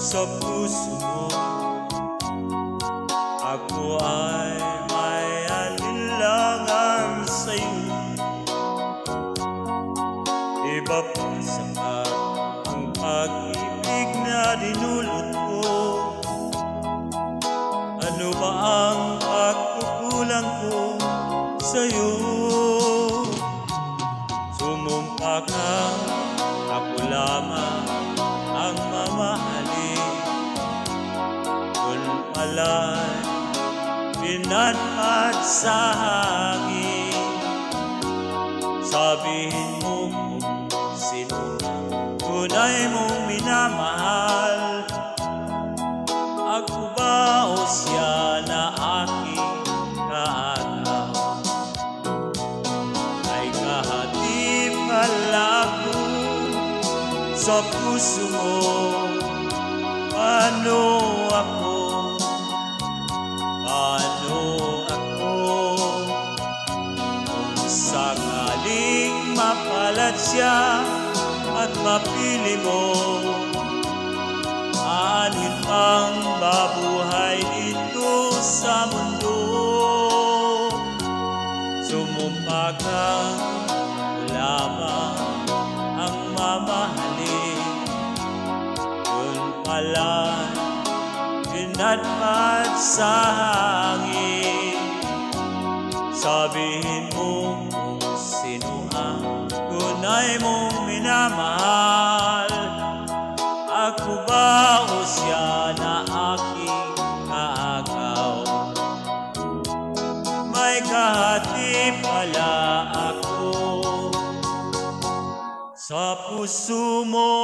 sa puso mo. Ako ay may alinlangan sa'yo. Iba pa sapat ang pag-ibig na dinulot ko. Ano ba ang pagkukulang ko sa'yo? Sumumpa ka, ako lamang ang mamahalin. Doon pala'y pinatpat sa hangin. Sabihin mo kung sino ang tunay mong minamahal. Ako ba o siya na aking kaagaw? Ay kahati pala ako sa puso mo. Paano ako? Paano ako? Kung sakaling mapalat siya at mapili mo, anin pang mabuhay dito sa mundo. Sumumpa ka, lamang ang mamahalin. Doon pala pinatpat sa hangin. Sabihin mo kung sino ang tunay mong minamahal. Ako ba o siya na aking kaagaw? May kahati pala ako sa puso mo.